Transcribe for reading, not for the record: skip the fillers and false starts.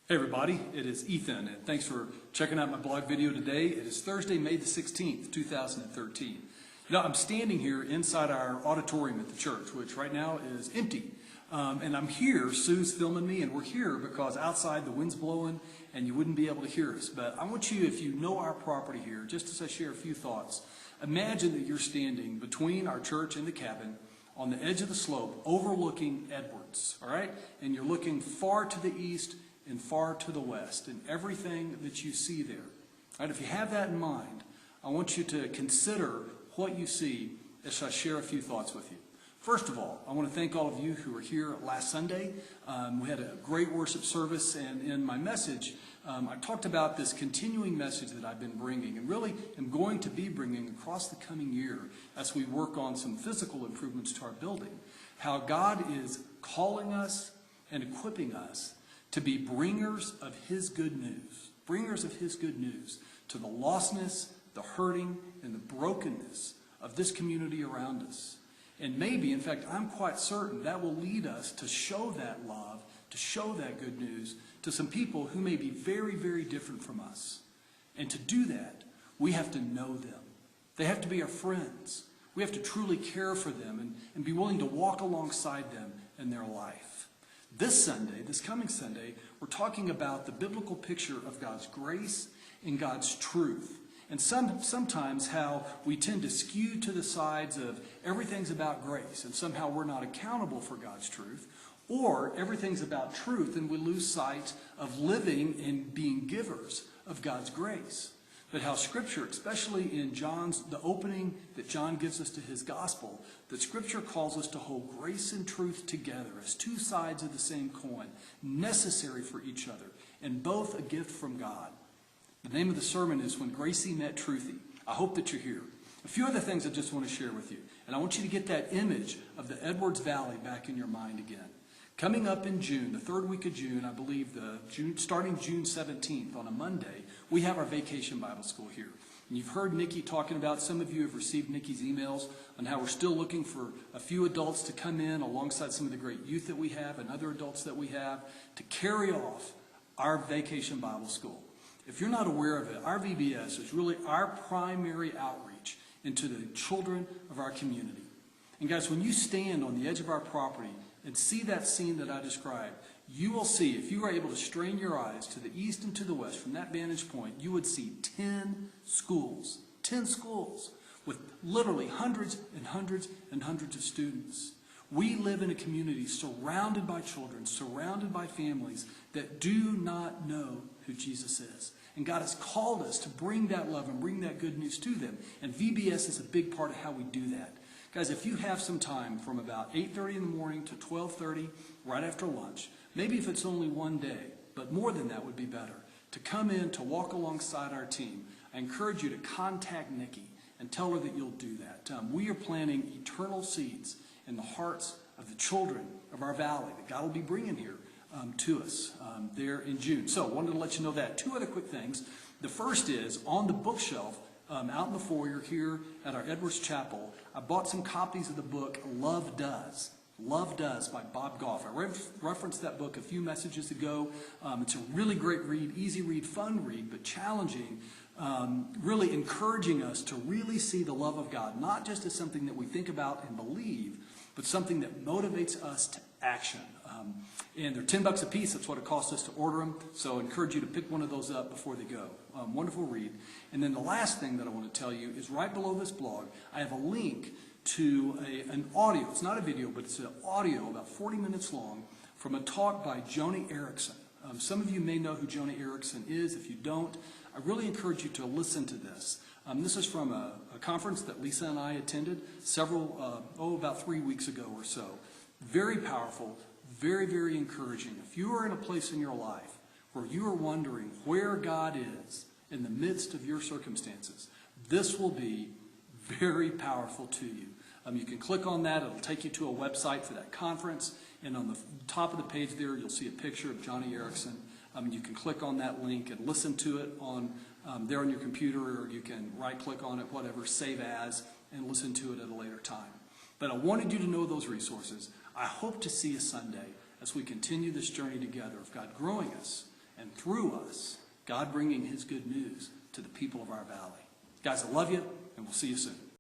Hey everybody, it is Ethan, and thanks for checking out my blog video today. It is Thursday, May the 16th, 2013. You know, I'm standing here inside our auditorium at the church, which right now is empty. And I'm here, Sue's filming me, and we're here because outside the wind's blowing and you wouldn't be able to hear us. But I want you, if you know our property here, just as I share a few thoughts, imagine that you're standing between our church and the cabin on the edge of the slope overlooking Edwards, all right? And you're looking far to the east and far to the west, and everything that you see there. All right, if you have that in mind, I want you to consider what you see as I share a few thoughts with you. First of all, I want to thank all of you who were here last Sunday. We had a great worship service, and in my message, I talked about this continuing message that I've been bringing, and really am going to be bringing across the coming year as we work on some physical improvements to our building. How God is calling us and equipping us to be bringers of His good news to the lostness, the hurting, and the brokenness of this community around us. And maybe, in fact, I'm quite certain that will lead us to show that love, to show that good news to some people who may be very, very different from us. And to do that, we have to know them. They have to be our friends. We have to truly care for them and be willing to walk alongside them in their life. This Sunday, this coming Sunday, we're talking about the biblical picture of God's grace and God's truth. And sometimes how we tend to skew to the sides of everything's about grace and somehow we're not accountable for God's truth, or everything's about truth and we lose sight of living and being givers of God's grace. But how Scripture, especially in the opening that John gives us to his gospel, that Scripture calls us to hold grace and truth together as two sides of the same coin, necessary for each other, and both a gift from God. The name of the sermon is When Gracie Met Truthy. I hope that you're here. A few other things I just want to share with you. And I want you to get that image of the Edwards Valley back in your mind again. Coming up in June, the third week of June, I believe starting June 17th on a Monday, we have our Vacation Bible School here. And you've heard Nikki talking about, some of you have received Nikki's emails on how we're still looking for a few adults to come in alongside some of the great youth that we have and other adults that we have to carry off our Vacation Bible School. If you're not aware of it, our VBS is really our primary outreach into the children of our community. And guys, when you stand on the edge of our property and see that scene that I described, you will see, if you are able to strain your eyes to the east and to the west from that vantage point, you would see 10 schools with literally hundreds and hundreds and hundreds of students. We live in a community surrounded by children, surrounded by families that do not know who Jesus is. And God has called us to bring that love and bring that good news to them. And VBS is a big part of how we do that. Guys, if you have some time from about 8:30 in the morning to 12:30, right after lunch, maybe if it's only one day, but more than that would be better, to come in to walk alongside our team, I encourage you to contact Nikki and tell her that you'll do that. We are planting eternal seeds in the hearts of the children of our valley that God will be bringing here to us there in June. So I wanted to let you know that. Two other quick things. The first is on the bookshelf out in the foyer here at our Edwards Chapel, I bought some copies of the book Love Does. Love Does by Bob Goff. I referenced that book a few messages ago. It's a really great read, easy read, fun read, but challenging, really encouraging us to really see the love of God, not just as something that we think about and believe, but something that motivates us to action. And they're $10 a piece. That's what it costs us to order them. So I encourage you to pick one of those up before they go. Wonderful read. And then the last thing that I want to tell you is right below this blog, I have a link to an audio. It's not a video, but it's an audio about 40 minutes long from a talk by Joni Eareckson. Some of you may know who Joni Eareckson is. If you don't, I really encourage you to listen to this. This is from a conference that Lisa and I attended about 3 weeks ago or so. Very powerful, very, very encouraging. If you are in a place in your life where you are wondering where God is in the midst of your circumstances, this will be very powerful to you. You can click on that. It'll take you to a website for that conference. And on the top of the page there, you'll see a picture of Joni Eareckson. You can click on that link and listen to it there on your computer, or you can right-click on it, whatever, save as, and listen to it at a later time. But I wanted you to know those resources. I hope to see you Sunday as we continue this journey together of God growing us and through us, God bringing his good news to the people of our valley. Guys, I love you, and we'll see you soon.